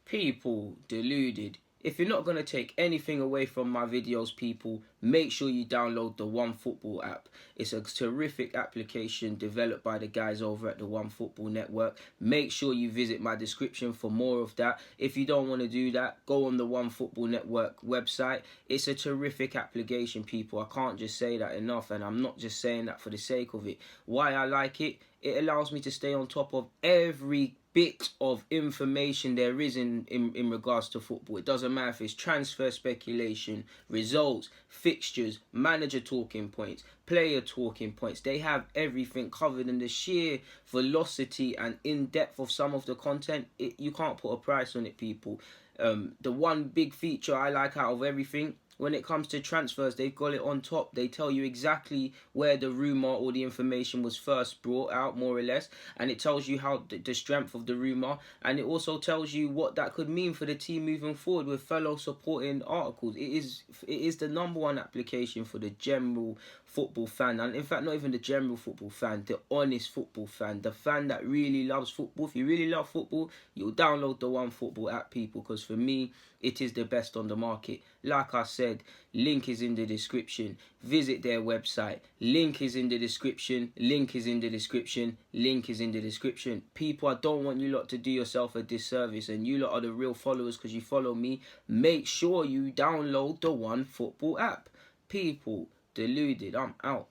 People, deluded. If you're not going to take anything away from my videos, people, make sure you download the One Football app. It's a terrific application developed by the guys over at the One Football Network. Make sure you visit my description for more of that. If you don't want to do that, go on the One Football Network website. It's a terrific application, people. I can't just say that enough, and I'm not just saying that for the sake of it. Why I like it? It allows me to stay on top of every bit of information there is in regards to football. It doesn't matter if it's transfer speculation, results, fixtures, manager talking points, player talking points. They have everything covered, and the sheer velocity and in-depth of some of the content, you can't put a price on it, people. The one big feature I like out of everything, when it comes to transfers, they've got it on top. They tell you exactly where the rumour or the information was first brought out, more or less. And it tells you how the strength of the rumour. And it also tells you what that could mean for the team moving forward with fellow supporting articles. It is the number one application for the general football fan. And in fact, not even the general football fan, the honest football fan. The fan that really loves football. If you really love football, you'll download the One Football app, people. Because for me, it is the best on the market. Like I said, link is in the description. Visit their website. Link is in the description. Link is in the description. Link is in the description. People, I don't want you lot to do yourself a disservice, and you lot are the real followers because you follow me. Make sure you download the One Football app. People, deluded, I'm out.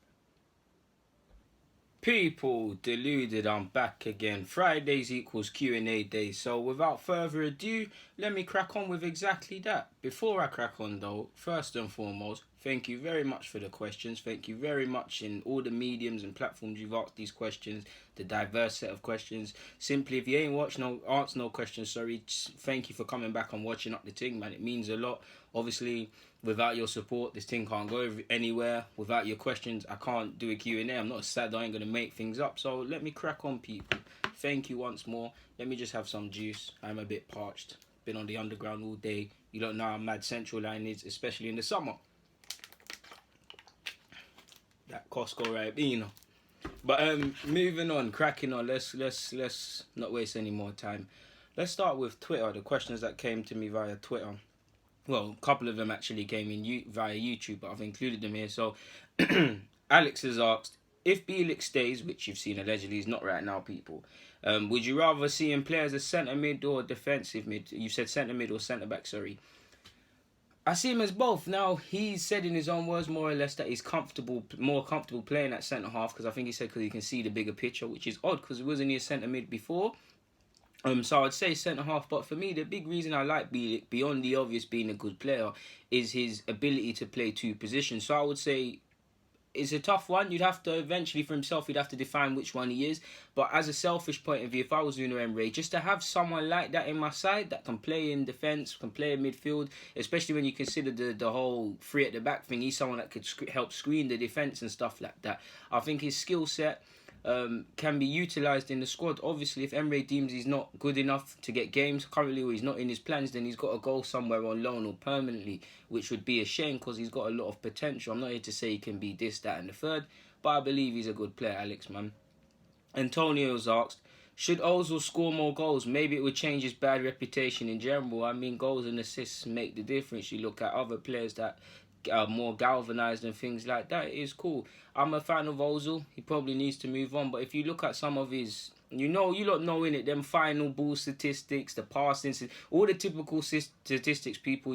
People, deluded, I'm back again. Fridays equals Q&A day. So without further ado, let me crack on with exactly that. Before I crack on though, first and foremost, thank you very much for the questions. Thank you very much in all the mediums and platforms you've asked these questions, the diverse set of questions. Simply, if you ain't watched answer no questions, sorry, thank you for coming back and watching up the thing, man. It means a lot. Obviously, without your support, this thing can't go anywhere. Without your questions, I can't do a Q&A. I'm not sad, I ain't going to make things up. So let me crack on, people. Thank you once more. Let me just have some juice. I'm a bit parched. Been on the underground all day. You don't know how mad Central Line is, especially in the summer. That Costco Ribena. But moving on, cracking on. Let's not waste any more time. Let's start with Twitter. The questions that came to me via Twitter. Well, a couple of them actually came in via YouTube, but I've included them here. So, Alex has asked, if Bielik stays, which you've seen allegedly is not right now, people, would you rather see him play as a centre mid or defensive mid? You said centre mid or centre back, sorry. I see him as both. Now, he's said in his own words, more or less, that he's more comfortable playing at centre half, because I think he said because he can see the bigger picture, which is odd because he wasn't a centre mid before. So I'd say centre half, but for me, the big reason I like Bielik, beyond the obvious being a good player, is his ability to play two positions. So I would say it's a tough one. You'd have to eventually, for himself, he'd have to define which one he is. But as a selfish point of view, if I was Gooner Emery, just to have someone like that in my side that can play in defence, can play in midfield, especially when you consider the whole three at the back thing, he's someone that could help screen the defence and stuff like that. I think his skill set can be utilised in the squad. Obviously, if Emery deems he's not good enough to get games currently, or he's not in his plans, then he's got to go somewhere on loan or permanently, which would be a shame because he's got a lot of potential. I'm not here to say he can be this, that and the third, but I believe he's a good player, Alex, man. Antonio's asked, should Ozil score more goals? Maybe it would change his bad reputation in general. I mean, goals and assists make the difference. You look at other players that are more galvanised and things like that. It is cool. I'm a fan of Ozil. He probably needs to move on. But if you look at some of his, you lot know in it, them final ball statistics, the passing, all the typical statistics people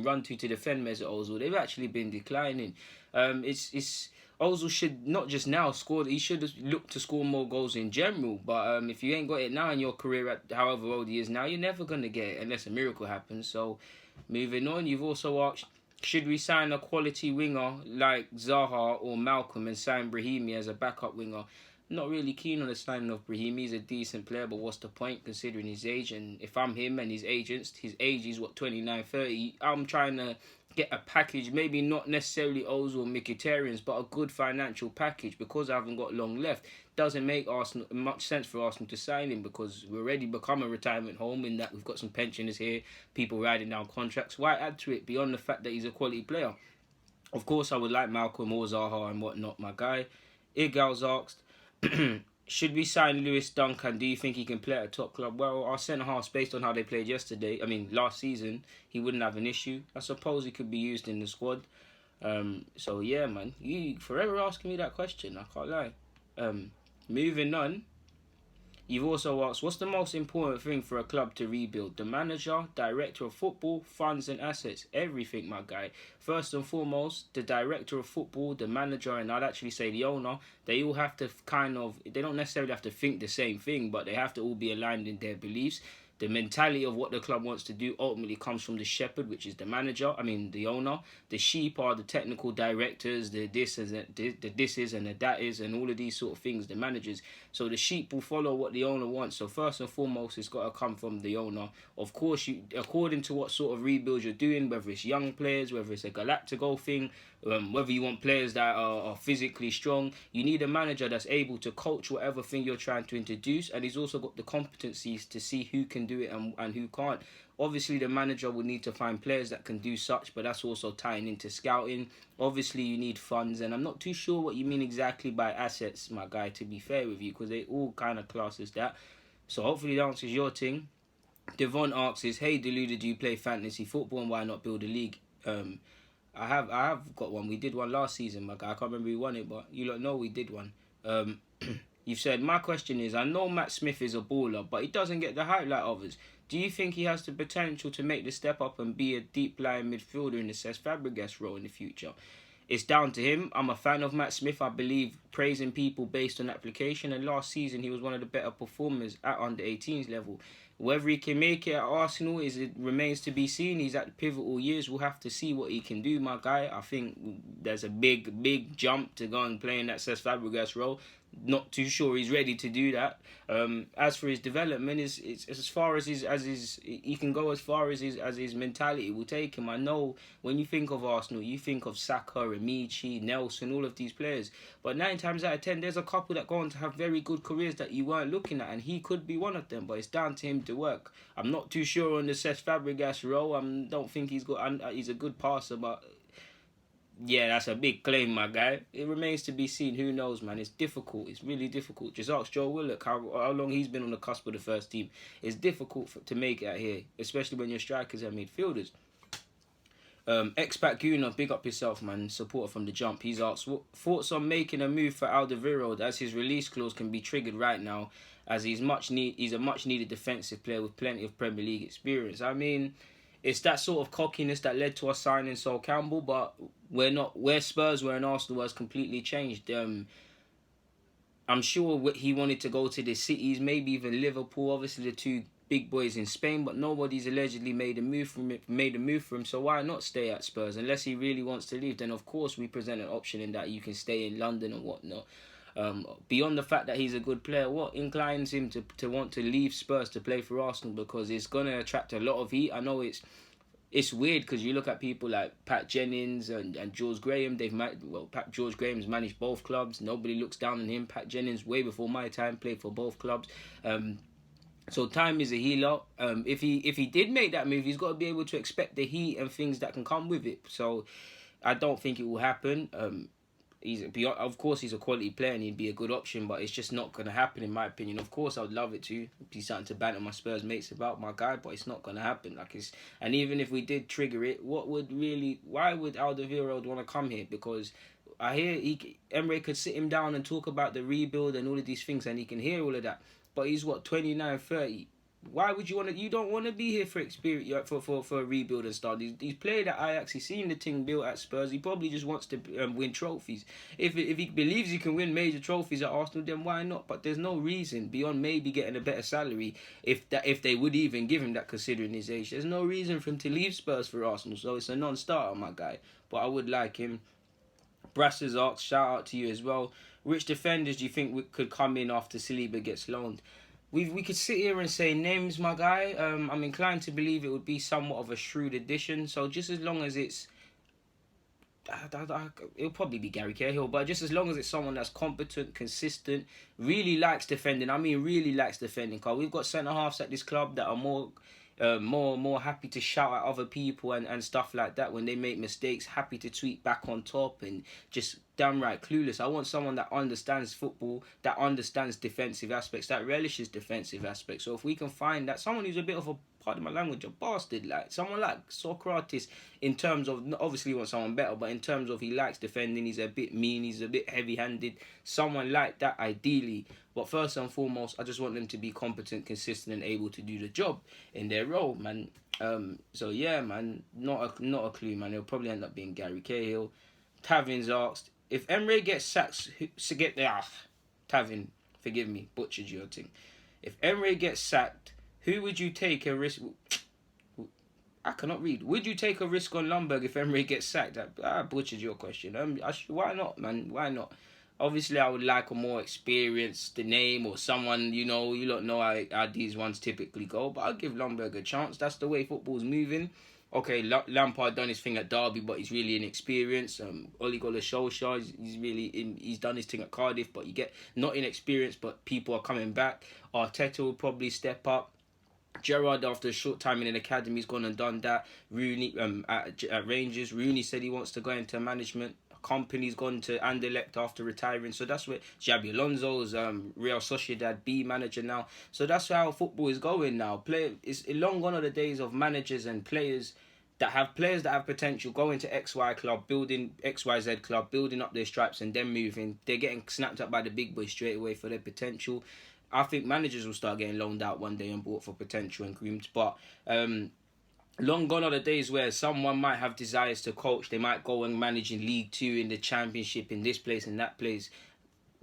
run to defend Mesut Ozil, they've actually been declining. Ozil should not just now score. He should look to score more goals in general. But if you ain't got it now in your career at however old he is now, you're never gonna get it unless a miracle happens. So moving on, you've also asked, should we sign a quality winger like Zaha or Malcolm and sign Brahimi as a backup winger? Not really keen on the signing of Brahimi. He's a decent player, but what's the point considering his age? And if I'm him and his agents, his age is 29, 30. I'm trying to get a package, maybe not necessarily Ozil or Mkhitaryan's, but a good financial package, because I haven't got long left. Doesn't make Arsenal much sense for Arsenal to sign him, because we're already become a retirement home in that we've got some pensioners here, people riding down contracts. Why add to it beyond the fact that he's a quality player? Of course, I would like Malcolm or Zaha and whatnot, my guy. Igal's asked, should we sign Lewis Dunk, and do you think he can play at a top club? Well, our centre halves, based on how they played last season, he wouldn't have an issue. I suppose he could be used in the squad. So yeah, man, you forever asking me that question. I can't lie. Moving on. You've also asked, what's the most important thing for a club to rebuild? The manager, director of football, funds and assets. Everything, my guy. First and foremost, the director of football, the manager, and I'd actually say the owner, they all have to they don't necessarily have to think the same thing, but they have to all be aligned in their beliefs. The mentality of what the club wants to do ultimately comes from the shepherd, which is the owner. The sheep are the technical directors, the this is and the that is, and all of these sort of things, the managers. So the sheep will follow what the owner wants. So first and foremost, it's got to come from the owner. Of course, according to what sort of rebuild you're doing, whether it's young players, whether it's a Galactico thing, whether you want players that are physically strong, you need a manager that's able to coach whatever thing you're trying to introduce, and he's also got the competencies to see who can do it and who can't. Obviously, the manager will need to find players that can do such, but that's also tying into scouting. Obviously, you need funds, and I'm not too sure what you mean exactly by assets, my guy, to be fair with you, because they all kind of class as that. So hopefully that answers your thing. Devon asks, hey, Deluded, do you play fantasy football, and why not build a league? I have got one. We did one last season, my guy. I can't remember who won it, but you lot know we did one. You've said, my question is, I know Matt Smith is a baller, but he doesn't get the hype like others. Do you think he has the potential to make the step up and be a deep-lying midfielder in the Cesc Fabregas role in the future? It's down to him. I'm a fan of Matt Smith. I believe praising people based on application, and last season he was one of the better performers at under-18s level. Whether he can make it at Arsenal it remains to be seen. He's at pivotal years. We'll have to see what he can do, my guy. I think there's a big jump to go and play in that Cesc Fabregas role. Not too sure he's ready to do that. As for his development, it's as far as he can go as far as his mentality will take him. I know when you think of Arsenal, you think of Saka, Amici, Nelson, all of these players. But 9 times out of 10, there's a couple that go on to have very good careers that you weren't looking at, and he could be one of them. But it's down to him to work. I'm not too sure on the Cesc Fabregas role. I don't think he's a good passer, but yeah, that's a big claim, my guy. It remains to be seen. Who knows, man? It's difficult. It's really difficult. Just ask Joe Willock how long he's been on the cusp of the first team. It's difficult to make it out here, especially when your strikers are midfielders. Expat Gooner, big up yourself, man. Supporter from the jump. He's asked, what thoughts on making a move for Alderweireld, as his release clause can be triggered right now, as he's a much needed defensive player with plenty of Premier League experience. I mean, it's that sort of cockiness that led to us signing Sol Campbell, but where Spurs were and Arsenal has completely changed. I'm sure he wanted to go to the cities, maybe even Liverpool, obviously the two big boys in Spain, but nobody's allegedly made a move for him, so why not stay at Spurs? Unless he really wants to leave, then of course we present an option in that you can stay in London and whatnot. Beyond the fact that he's a good player, what inclines him to want to leave Spurs to play for Arsenal? Because it's going to attract a lot of heat. I know it's weird because you look at people like Pat Jennings and George Graham. George Graham's managed both clubs. Nobody looks down on him. Pat Jennings, way before my time, played for both clubs. So time is a healer. If he did make that move, he's got to be able to expect the heat and things that can come with it. So I don't think it will happen. Of course, he's a quality player and he'd be a good option, but it's just not going to happen in my opinion. Of course, I would love it to be something to banter my Spurs mates about, my guy, but it's not going to happen. And even if we did trigger it, why would Alderweireld want to come here? Because I hear Emery could sit him down and talk about the rebuild and all of these things, and he can hear all of that. But he's 29, 30. Why would you want to? You don't want to be here for experience, for a rebuild and stuff. He's played at Ajax. He's seen the thing built at Spurs. He probably just wants to win trophies. If he believes he can win major trophies at Arsenal, then why not? But there's no reason beyond maybe getting a better salary if they would even give him that, considering his age. There's no reason for him to leave Spurs for Arsenal. So it's a non-starter, my guy. But I would like him. Brassers asks, shout out to you as well. Which defenders do you think could come in after Saliba gets loaned? We could sit here and say names, my guy. I'm inclined to believe it would be somewhat of a shrewd addition. So just as long as it's... it'll probably be Gary Cahill, but just as long as it's someone that's competent, consistent, really likes defending. I mean, really likes defending. Because we've got centre-halves at this club that are more more happy to shout at other people and stuff like that when they make mistakes, happy to tweet back on top, and just downright clueless. I want someone that understands football, that understands defensive aspects, that relishes defensive aspects. So if we can find that, someone who's a bit of a, pardon my language, a bastard, like someone like Socrates, in terms of, obviously you want someone better, but in terms of he likes defending, he's a bit mean, he's a bit heavy-handed, someone like that ideally. But first and foremost, I just want them to be competent, consistent, and able to do the job in their role, man. So yeah, man, not a clue, man. It'll probably end up being Gary Cahill. Tavin's asked, if Emery gets sacked, Tavin, forgive me, butchered your thing. If Emery gets sacked, who would you take a risk? I cannot read. Would you take a risk on Lundberg if Emery gets sacked? I butchered your question. Why not, man? Why not? Obviously, I would like a more experienced name or someone, you don't know how these ones typically go. But I'll give Lundberg a chance. That's the way football's moving. Okay, Lampard done his thing at Derby, but he's really inexperienced. Ole Gunnar Solskjaer, he's done his thing at Cardiff, but you get not inexperienced, but people are coming back. Arteta will probably step up. Gerrard, after a short time in an academy, has gone and done that. Rooney at Rangers, Rooney said he wants to go into management. Company's gone to Anderlecht after retiring, so that's where Xabi Alonso's Real Sociedad B manager now. So that's how football is going now. It's long gone are the days of managers and players that have potential going to XY club, building XYZ club, building up their stripes and then moving. They're getting snapped up by the big boys straight away for their potential. I think managers will start getting loaned out one day and bought for potential and groomed, but long gone are the days where someone might have desires to coach. They might go and manage in League Two, in the Championship, in this place and that place.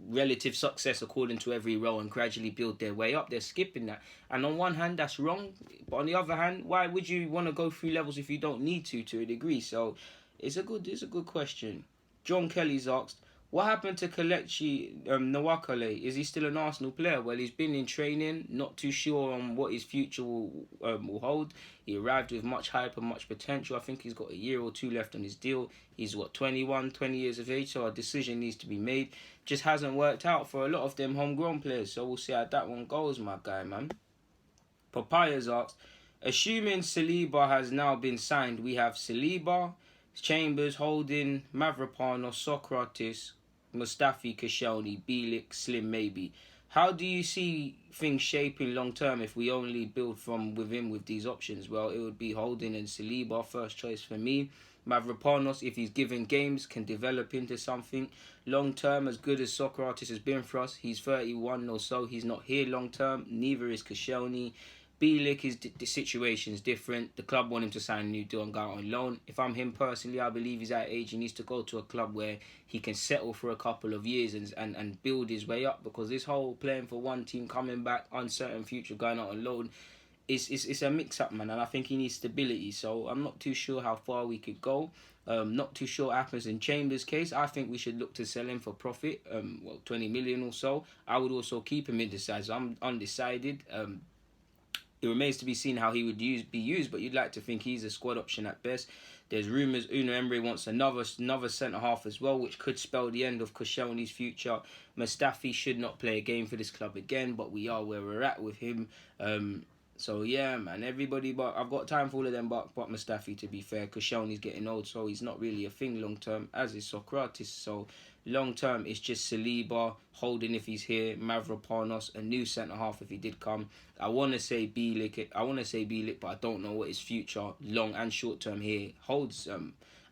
Relative success according to every role and gradually build their way up. They're skipping that. And on one hand, that's wrong. But on the other hand, why would you want to go through levels if you don't need to a degree? So it's a good question. John Kelly's asked, what happened to Kelechi Nwakale? Is he still an Arsenal player? Well, he's been in training, not too sure on what his future will hold. He arrived with much hype and much potential. I think he's got a year or two left on his deal. He's, 20 years of age, so a decision needs to be made. Just hasn't worked out for a lot of them homegrown players, so we'll see how that one goes, my guy, man. Papaya's asked, assuming Saliba has now been signed, we have Saliba, Chambers, Holding, Mavropanos, Socrates, Mustafi, Koscielny, Bielik, Slim, maybe. How do you see things shaping long term if we only build from within with these options? Well, it would be Holding and Saliba, first choice for me. Mavropanos, if he's given games, can develop into something. Long term, as good as Socrates has been for us, he's 31 or so. He's not here long term. Neither is Koscielny. Bielik, the situation is different. The club want him to sign a new deal and go out on loan. If I'm him personally, I believe he's at age. He needs to go to a club where he can settle for a couple of years and build his way up, because this whole playing for one team, coming back, uncertain future, going out on loan, it's a mix-up, man, and I think he needs stability. So I'm not too sure how far we could go. Not too sure what happens in Chambers' case. I think we should look to sell him for profit, 20 million or so. I would also keep him indecisive. I'm undecided. It remains to be seen how he would be used, but you'd like to think he's a squad option at best. There's rumours Unai Emery wants another centre-half as well, which could spell the end of Koscielny's future. Mustafi should not play a game for this club again, but we are where we're at with him. So yeah, man, everybody, but I've got time for all of them but Mustafi, to be fair. Koscielny's getting old, so he's not really a thing long-term, as is Socrates. So long-term, it's just Saliba, Holding if he's here, Mavropanos, a new centre-half if he did come. I want to say Bielik, but I don't know what his future, long and short-term here, holds.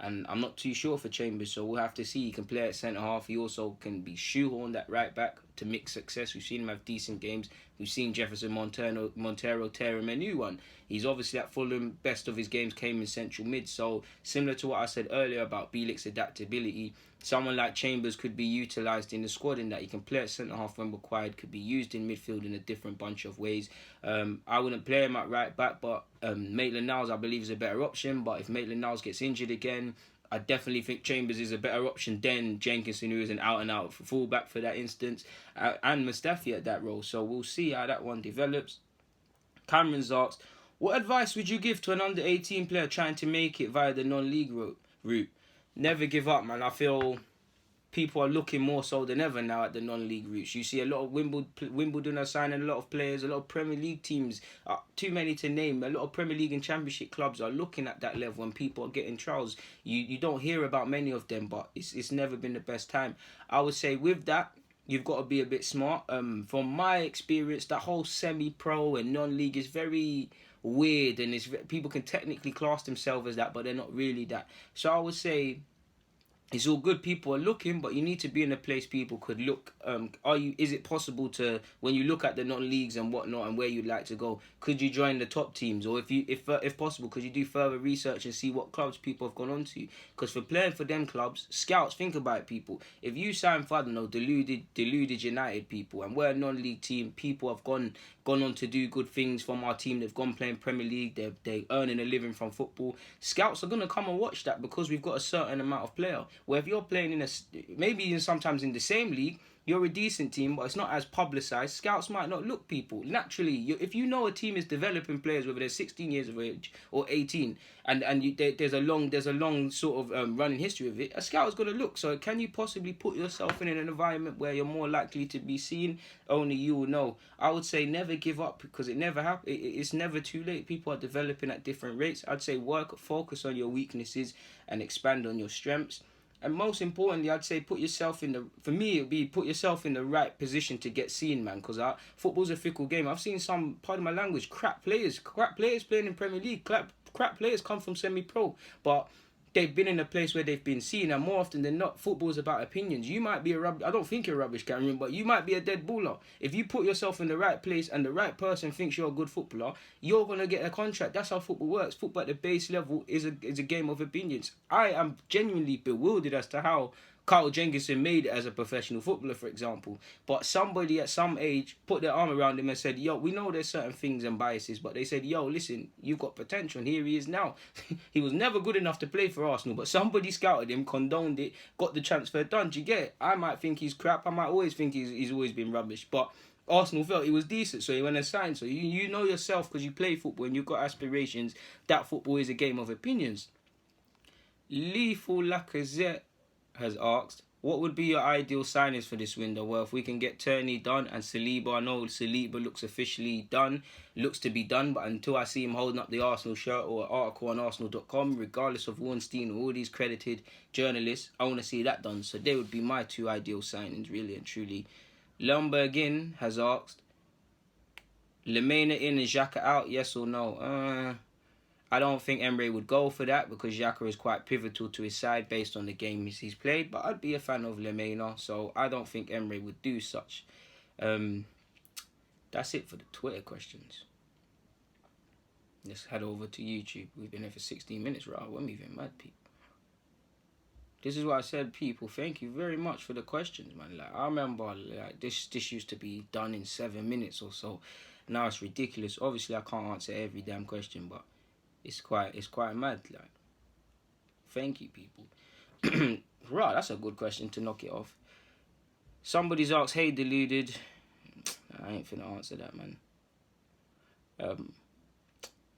And I'm not too sure for Chambers, so we'll have to see. He can play at centre-half. He also can be shoehorned at right-back to mix success. We've seen him have decent games. We've seen Jefferson Montero tear him a new one. He's obviously at Fulham. Best of his games came in central mid. So similar to what I said earlier about Bielik's adaptability, someone like Chambers could be utilised in the squad in that he can play at centre-half when required, could be used in midfield in a different bunch of ways. I wouldn't play him at right-back, but Maitland-Niles I believe is a better option. But if Maitland-Niles gets injured again, I definitely think Chambers is a better option than Jenkinson, who is an out-and-out fullback for that instance, and Mustafi at that role. So we'll see how that one develops. Cameron's asked, what advice would you give to an under-18 player trying to make it via the non-league route? Never give up, man. I feel people are looking more so than ever now at the non-league routes. You see a lot of Wimbledon are signing a lot of players, a lot of Premier League teams, too many to name. A lot of Premier League and Championship clubs are looking at that level, and people are getting trials. You don't hear about many of them, but it's never been the best time. I would say with that, you've got to be a bit smart. From my experience, that whole semi-pro and non-league is very weird, and people can technically class themselves as that, but they're not really that. So I would say it's all good. People are looking, but you need to be in a place people could look. Is it possible to, when you look at the non-leagues and whatnot and where you'd like to go, could you join the top teams? Or if possible, could you do further research and see what clubs people have gone on to? Because for playing for them clubs, scouts, think about it, people. If you sign for, I don't know, Deluded United people, and we're a non-league team, people have gone on to do good things from our team. They've gone playing Premier League. They're earning a living from football. Scouts are going to come and watch that because we've got a certain amount of player. Where if you're playing maybe even sometimes in the same league, you're a decent team, but it's not as publicised. Scouts might not look people. Naturally, if you know a team is developing players, whether they're 16 years of age or 18, there's a long sort of running history of it, a scout is going to look. So can you possibly put yourself in an environment where you're more likely to be seen? Only you will know. I would say never give up, because it never happens. It's never too late. People are developing at different rates. I'd say focus on your weaknesses and expand on your strengths. And most importantly, I'd say put yourself in the right position to get seen, man. Because football's a fickle game. I've seen some, pardon my language, crap players playing in Premier League. Crap players come from semi-pro, but they've been in a place where they've been seen. And more often than not, football's about opinions. You might be I don't think you're rubbish, Cameron, but you might be a dead baller. If you put yourself in the right place and the right person thinks you're a good footballer, you're going to get a contract. That's how football works. Football at the base level is a game of opinions. I am genuinely bewildered as to how Carl Jenkinson made it as a professional footballer, for example. But somebody at some age put their arm around him and said, yo, we know there's certain things and biases, but they said, yo, listen, you've got potential, and here he is now. He was never good enough to play for Arsenal, but somebody scouted him, condoned it, got the transfer done. Do you get it? I might think he's crap. I might always think he's always been rubbish, but Arsenal felt he was decent, so he went and signed. So you know yourself, because you play football and you've got aspirations, that football is a game of opinions. Lethal Lacazette has asked, what would be your ideal signings for this window? Well, if we can get Turney done and Saliba, I know Saliba looks to be done, but until I see him holding up the Arsenal shirt or an article on Arsenal.com, regardless of Weinstein or all these credited journalists, I want to see that done. So they would be my two ideal signings, really and truly. Lumbergin has asked, Lemena in and Xhaka out, yes or no? I don't think Emery would go for that, because Xhaka is quite pivotal to his side based on the games he's played. But I'd be a fan of Lemena, so I don't think Emery would do such. That's it for the Twitter questions. Let's head over to YouTube. We've been here for 16 minutes, right? We're moving mad, people. This is what I said, people. Thank you very much for the questions, man. Like, I remember this used to be done in 7 minutes or so. Now it's ridiculous. Obviously, I can't answer every damn question, but it's quite mad. Like, thank you, people. Right, that's a good question to knock it off. Somebody's asked, hey, Deluded. I ain't finna answer that, man.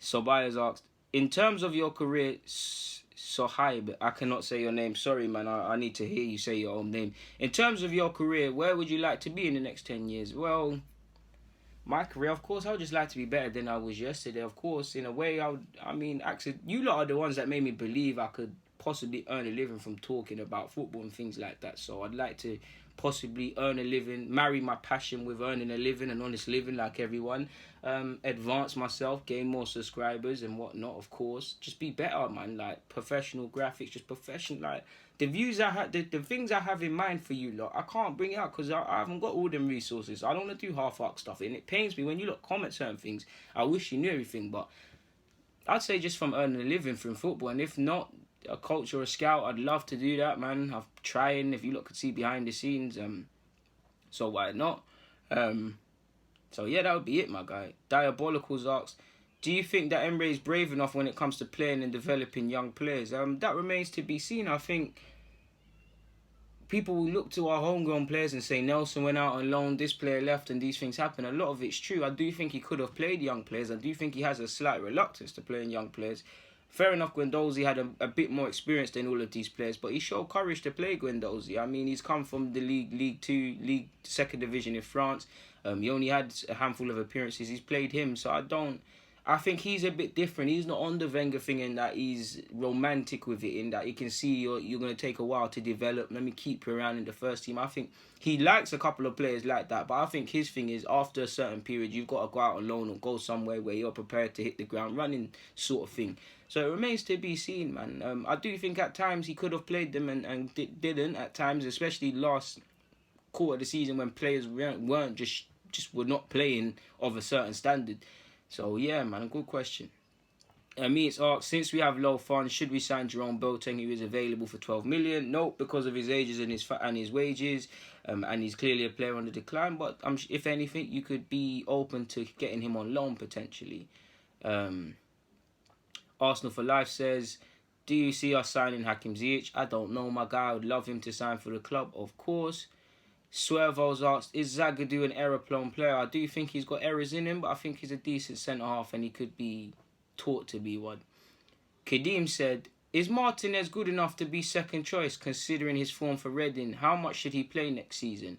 Sobaya's asked, in terms of your career, Sohaib, I cannot say your name. Sorry, man. I need to hear you say your own name. In terms of your career, where would you like to be in the next 10 years? Well, my career, of course, I would just like to be better than I was yesterday. Of course, in a way, actually, you lot are the ones that made me believe I could possibly earn a living from talking about football and things like that. So I'd like to possibly earn a living, marry my passion with earning a living, an honest living like everyone, advance myself, gain more subscribers and whatnot, of course. Just be better, man, like professional graphics, just professional, like the views I have, the things I have in mind for you lot, I can't bring it out because I haven't got all them resources. I don't want to do half-arc stuff, and it pains me when you lot comment certain things. I wish you knew everything, but I'd say just from earning a living from football, and if not, a coach or a scout, I'd love to do that, man. I'm trying, if you look could see behind the scenes, so why not? So yeah, that would be it, my guy. Diabolicals asks, do you think that Emery is brave enough when it comes to playing and developing young players? That remains to be seen. I think people will look to our homegrown players and say Nelson went out on loan, this player left, and these things happen. A lot of it's true. I do think he could have played young players. I do think he has a slight reluctance to playing young players. Fair enough, Guendouzi had a bit more experience than all of these players, but he showed courage to play Guendouzi. I mean, he's come from the League Two, League Second Division in France. He only had a handful of appearances. He's played him, so I think he's a bit different. He's not on the Wenger thing in that he's romantic with it, in that he can see you're going to take a while to develop. Let me keep you around in the first team. I think he likes a couple of players like that, but I think his thing is after a certain period, you've got to go out on loan or go somewhere where you're prepared to hit the ground running sort of thing. So it remains to be seen, man. I do think at times he could have played them and didn't at times, especially last quarter of the season when players weren't just were not playing of a certain standard. So yeah, man, good question. Me, it's asked, since we have low funds, should we sign Jerome Boateng, who is available for 12 million? Nope, because of his ages and his wages, and he's clearly a player on the decline. But if anything, you could be open to getting him on loan potentially. Arsenal for Life says, do you see us signing Hakim Ziyech? I don't know, my guy. I would love him to sign for the club, of course. Swervo's asked, is Zagadou an error-prone player? I do think he's got errors in him, but I think he's a decent centre-half and he could be taught to be one. Kadeem said, is Martinez good enough to be second choice considering his form for Reading? How much should he play next season?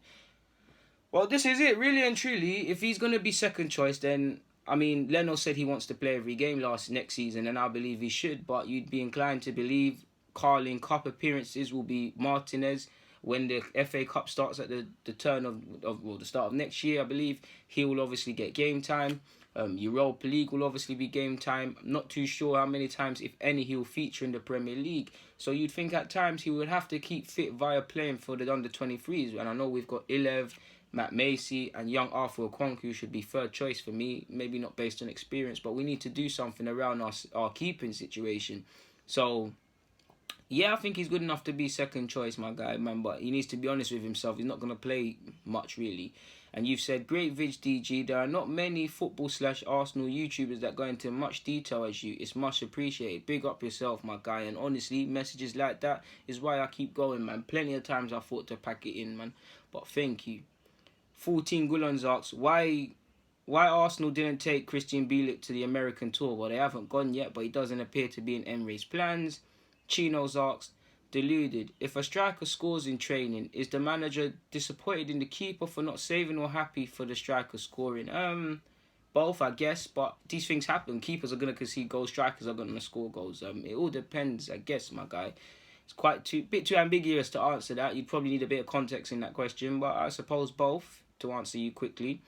Well, this is it, really and truly. If he's going to be second choice, then I mean, Leno said he wants to play every game next season, and I believe he should, but you'd be inclined to believe Carling Cup appearances will be Martinez. When the FA Cup starts at the turn the start of next year, I believe he will obviously get game time. Europa League will obviously be game time. I'm not too sure how many times, if any, he will feature in the Premier League. So you'd think at times he would have to keep fit via playing for the under-23s. And I know we've got Ilev, Matt Macy and young Arthur Okonkwo should be third choice for me. Maybe not based on experience, but we need to do something around our keeping situation. So, yeah, I think he's good enough to be second choice, my guy, man. But he needs to be honest with himself. He's not going to play much, really. And you've said, great Vidge DG. There are not many football/Arsenal YouTubers that go into much detail as you. It's much appreciated. Big up yourself, my guy. And honestly, messages like that is why I keep going, man. Plenty of times I thought to pack it in, man. But thank you. 14 Gullons asks, why Arsenal didn't take Christian Bielik to the American tour? Well, they haven't gone yet, but he doesn't appear to be in Emery's plans. Chino's asked, Deluded, if a striker scores in training, is the manager disappointed in the keeper for not saving or happy for the striker scoring? Both, I guess, but these things happen. Keepers are going to concede goals, strikers are going to score goals. It all depends, I guess, my guy. It's bit too ambiguous to answer that. You'd probably need a bit of context in that question, but I suppose both, to answer you quickly.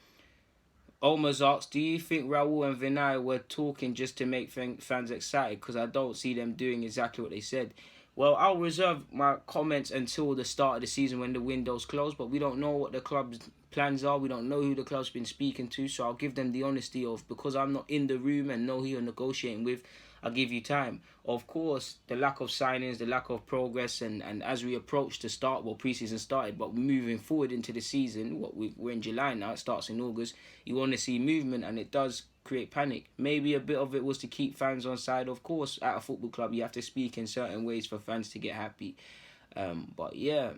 Omar's asked, do you think Raul and Vinay were talking just to make fans excited? Because I don't see them doing exactly what they said. Well, I'll reserve my comments until the start of the season when the window's closed, but we don't know what the club's plans are. We don't know who the club's been speaking to, so I'll give them the honesty of, because I'm not in the room and know who you're negotiating with, I'll give you time. Of course, the lack of signings, the lack of progress, and as we approach the start, well, pre-season started, but moving forward into the season, we're in July now, it starts in August, you want to see movement, and it does create panic. Maybe a bit of it was to keep fans on side. Of course, at a football club, you have to speak in certain ways for fans to get happy. But yeah,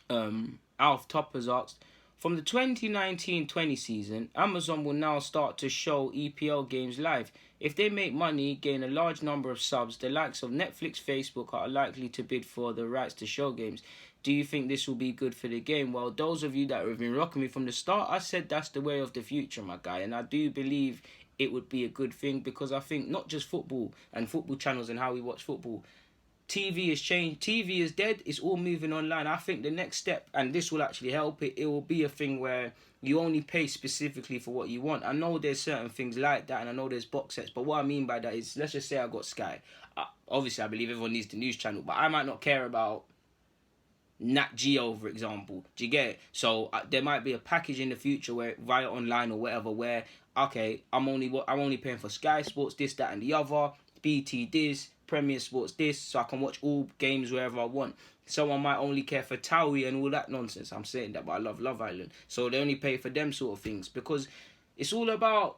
Alf Toppers asked, from the 2019-20 season, Amazon will now start to show EPL games live. If they make money, gain a large number of subs, the likes of Netflix, Facebook are likely to bid for the rights to show games. Do you think this will be good for the game? Well, those of you that have been rocking me from the start, I said that's the way of the future, my guy. And I do believe it would be a good thing, because I think not just football and football channels and how we watch football, TV has changed. TV is dead. It's all moving online. I think the next step, and this will actually help it, it will be a thing where you only pay specifically for what you want. I know there's certain things like that, and I know there's box sets, but what I mean by that is, let's just say I got Sky. Obviously, I believe everyone needs the news channel, but I might not care about Nat Geo, for example. Do you get it? So there might be a package in the future where via online or whatever, where okay, I'm only paying for Sky Sports, this, that, and the other, BT this, Premier Sports this, so I can watch all games wherever I want. Someone might only care for Towie and all that nonsense. I'm saying that, but I love Love Island, so they only pay for them sort of things, because it's all about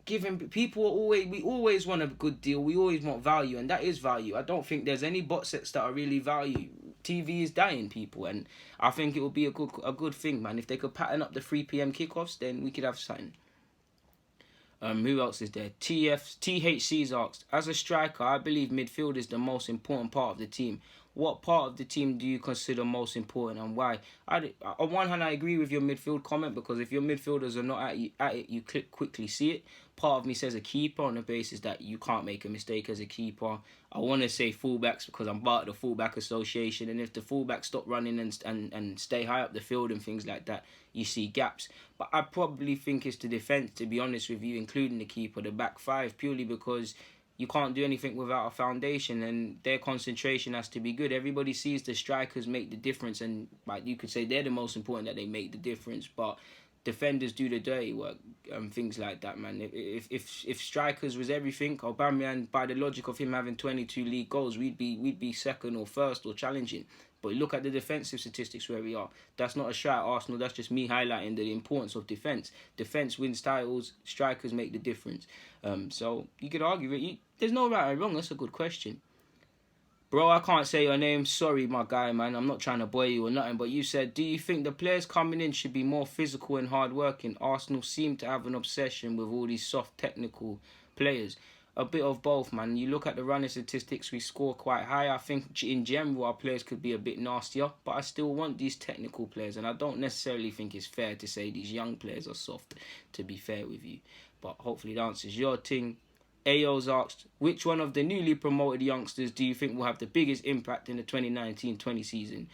giving people. We always want a good deal. We always want value, and that is value. I don't think there's any box sets that are really value. TV is dying, people, and I think it would be a good thing, man. If they could pattern up the 3 p.m. kickoffs, then we could have something. Who else is there? THC's asked, as a striker, I believe midfield is the most important part of the team. What part of the team do you consider most important and why? On one hand, I agree with your midfield comment because if your midfielders are not at it, you quickly see it. Part of me says a keeper on the basis that you can't make a mistake as a keeper. I want to say fullbacks because I'm part of the fullback association, and if the fullbacks stop running and stay high up the field and things like that, you see gaps. But I probably think it's the defence, to be honest with you, including the keeper, the back five, purely because you can't do anything without a foundation, and their concentration has to be good. Everybody sees the strikers make the difference, and like you could say they're the most important, that they make the difference. But defenders do the dirty work and things like that, man. If strikers was everything, Aubameyang, by the logic of him having 22 league goals, we'd be second or first or challenging. But look at the defensive statistics where we are. That's not a shot at Arsenal. That's just me highlighting the importance of defence. Defence wins titles. Strikers make the difference. So you could argue it. There's no right or wrong. That's a good question. Bro, I can't say your name. Sorry, my guy, man. I'm not trying to boy you or nothing. But you said, do you think the players coming in should be more physical and hard-working? Arsenal seem to have an obsession with all these soft technical players. A bit of both, man. You look at the running statistics, we score quite high. I think in general our players could be a bit nastier, but I still want these technical players, and I don't necessarily think it's fair to say these young players are soft, to be fair with you. But hopefully it answers your thing. Ayo's asked, which one of the newly promoted youngsters do you think will have the biggest impact in the 2019-20 season?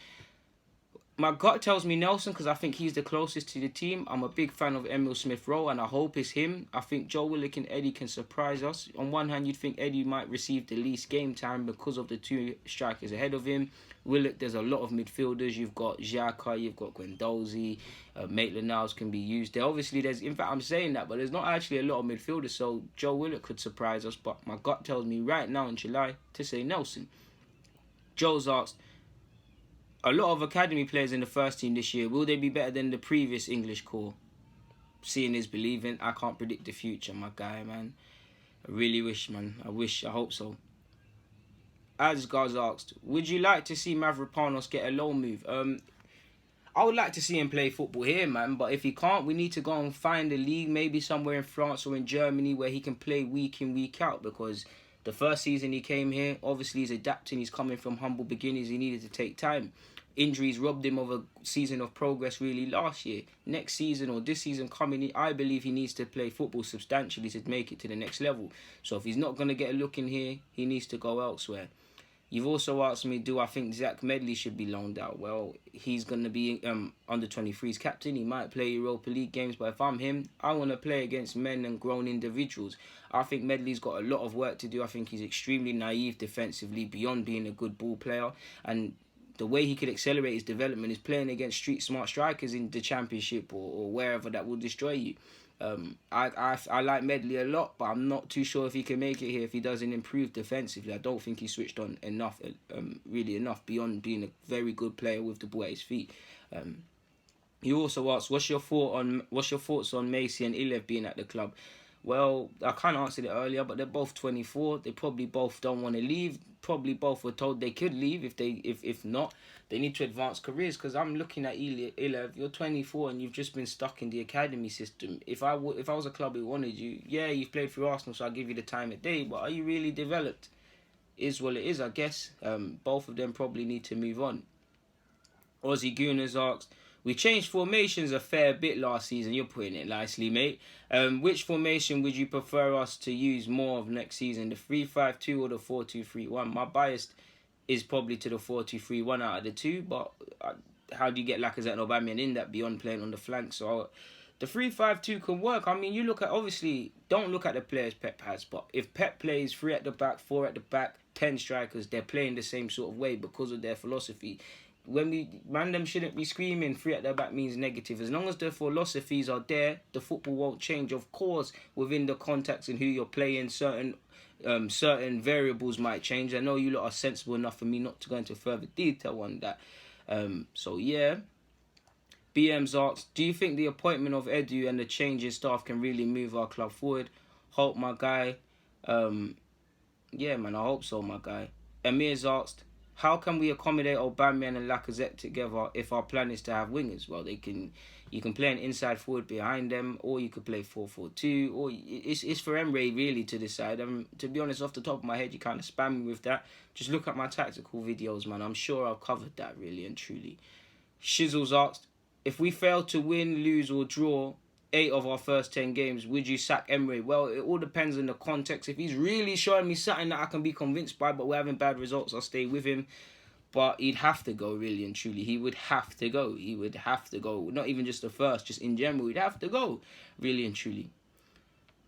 My gut tells me Nelson because I think he's the closest to the team. I'm a big fan of Emil Smith-Rowe and I hope it's him. I think Joe Willock and Eddie can surprise us. On one hand, you'd think Eddie might receive the least game time because of the two strikers ahead of him. Willock, there's a lot of midfielders. You've got Xhaka, you've got Guendouzi, Maitland-Niles can be used. In fact, I'm saying that, but there's not actually a lot of midfielders, so Joe Willock could surprise us. But my gut tells me right now in July to say Nelson. Joe's asked, a lot of academy players in the first team this year, will they be better than the previous English core? Seeing is believing. I can't predict the future, my guy, man. I really wish, man. I hope so. As guys asked, would you like to see Mavropanos get a loan move? I would like to see him play football here, man. But if he can't, we need to go and find a league, maybe somewhere in France or in Germany where he can play week in, week out. Because the first season he came here, obviously he's adapting. He's coming from humble beginnings. He needed to take time. Injuries robbed him of a season of progress really last year. Next season or this season coming, I believe he needs to play football substantially to make it to the next level. So if he's not going to get a look in here, he needs to go elsewhere. You've also asked me, do I think Zach Medley should be loaned out? Well, he's going to be under 23's captain. He might play Europa League games, but if I'm him, I want to play against men and grown individuals. I think Medley's got a lot of work to do. I think he's extremely naive defensively beyond being a good ball player. And the way he could accelerate his development is playing against street smart strikers in the Championship or wherever that will destroy you. I like Medley a lot, but I'm not too sure if he can make it here if he doesn't improve defensively. I don't think he switched on enough, really enough, beyond being a very good player with the ball at his feet. He also asked, what's your thoughts on Macy and Ilev being at the club? Well, I kind of answered it earlier, but they're both 24. They probably both don't want to leave. Probably both were told they could leave. If not, they need to advance careers. Because I'm looking at Ilev. You're 24 and you've just been stuck in the academy system. If I was a club who wanted you, yeah, you've played for Arsenal, so I'll give you the time of day. But are you really developed? Is what it is, I guess. Both of them probably need to move on. Aussie Gooners asked, we changed formations a fair bit last season. You're putting it nicely, mate. Which formation would you prefer us to use more of next season? The 3-5-2 or the 4-2-3-1? My bias is probably to the 4-2-3-1 out of the two. But how do you get Lacazette and Aubameyang in that beyond playing on the flank? So the 3-5-2 can work. I mean, you look at, obviously, don't look at the players Pep has. But if Pep plays 3 at the back, 4 at the back, 10 strikers, they're playing the same sort of way because of their philosophy. Them shouldn't be screaming 3 at their back means negative. As long as the philosophies are there, the football won't change. Of course, within the context and who you're playing, certain variables might change. I know you lot are sensible enough for me not to go into further detail on that. So yeah. BM's asked, do you think the appointment of Edu and the change in staff can really move our club forward? Hope, my guy. Yeah, man, I hope so, my guy. Emir's asked, How can we accommodate Aubameyang and Lacazette together if our plan is to have wingers? Well, you can play an inside forward behind them, or you could play 4-4-2, or it's for Emery really to decide. To be honest, off the top of my head, you kind of spam me with that. Just look at my tactical videos, man. I'm sure I've covered that really and truly. Shizzles asked, if we fail to win, lose, or draw 8 of our first 10 games, would you sack Emery? Well, it all depends on the context. If he's really showing me something that I can be convinced by, but we're having bad results, I'll stay with him. But he'd have to go, really and truly. He would have to go. He would have to go. Not even just the first, just in general, he'd have to go, really and truly.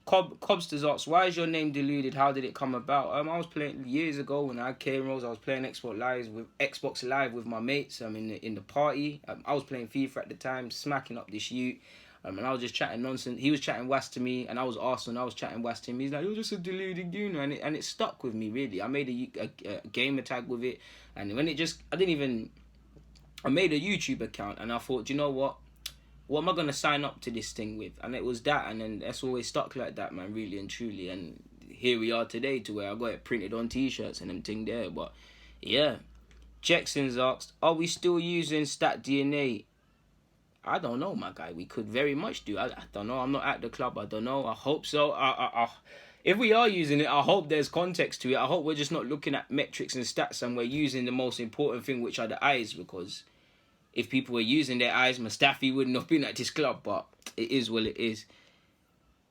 Cobsters asks, why is your name Deluded? How did it come about? I was playing years ago when I came Rose. I was playing Xbox Live with my mates. In the party. I was playing FIFA at the time, smacking up this youth. And I was just chatting nonsense. He was chatting was to me, and I was Arsenal. I was chatting was to him. He's like, "You're just a deluded Gooner," and it stuck with me really. I made a gamer tag with it, and when it just, I made a YouTube account, and I thought, you know what? What am I gonna sign up to this thing with? And it was that, and then that's always stuck like that, man. Really and truly, and here we are today, to where I got it printed on T-shirts and them thing there. But yeah, Jackson's asked, are we still using Stat DNA? I don't know, my guy. We could very much do. I don't know. I'm not at the club. I don't know. I hope so. If we are using it, I hope there's context to it. I hope we're just not looking at metrics and stats and we're using the most important thing, which are the eyes. Because if people were using their eyes, Mustafi wouldn't have been at this club. But it is what it is.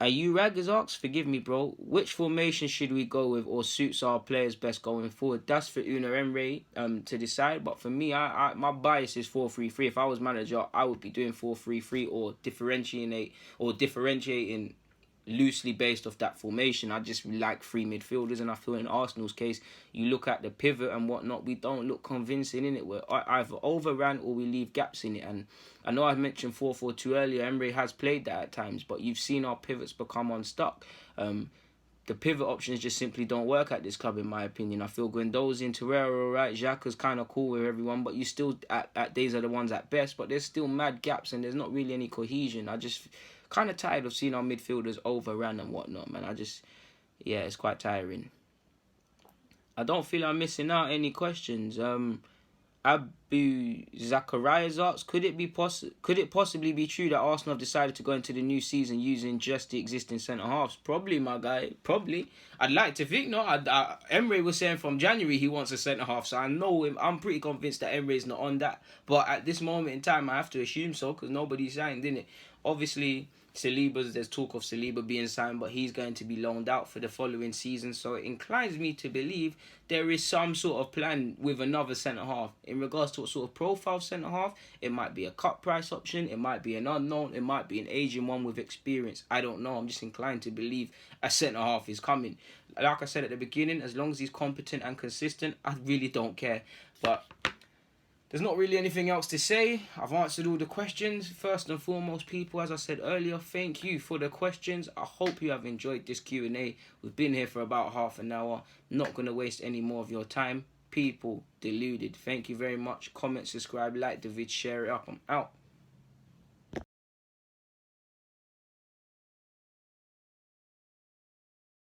Are you Raggers asked? Forgive me, bro. Which formation should we go with or suits our players best going forward? That's for Gooner Emery to decide. But for me, my bias is 4-3-3. If I was manager, I would be doing 4-3-3 or differentiating loosely based off that formation. I just like 3 midfielders, and I feel in Arsenal's case, you look at the pivot and whatnot, we don't look convincing in it. We're either overran or we leave gaps in it. And I know I mentioned 4-4-2 earlier. Emery has played that at times, but you've seen our pivots become unstuck. The pivot options just simply don't work at this club, in my opinion. I feel Guendouzi and Torreira, alright. Xhaka's kind of cool with everyone, but you still, at days are the ones at best, but there's still mad gaps and there's not really any cohesion. I just kind of tired of seeing our midfielders overrun and whatnot, man. It's quite tiring. I don't feel I'm missing out any questions. Abu Zacharias asks, could it possibly be true that Arsenal have decided to go into the new season using just the existing centre-halves? Probably, my guy. Probably. I'd like to think, no. Emery was saying from January he wants a centre-half, so I know him. I'm pretty convinced that Emery's not on that. But at this moment in time, I have to assume so, because nobody signed, didn't it? Obviously, there's talk of Saliba being signed, but he's going to be loaned out for the following season. So it inclines me to believe there is some sort of plan with another centre-half. In regards to what sort of profile centre-half, it might be a cut price option, it might be an unknown, it might be an Asian one with experience. I don't know. I'm just inclined to believe a centre-half is coming. Like I said at the beginning, as long as he's competent and consistent, I really don't care. But there's not really anything else to say. I've answered all the questions. First and foremost, people, as I said earlier, thank you for the questions. I hope you have enjoyed this Q&A. We've been here for about half an hour. Not going to waste any more of your time. People, Deluded. Thank you very much. Comment, subscribe, like the vid, share it up. I'm out.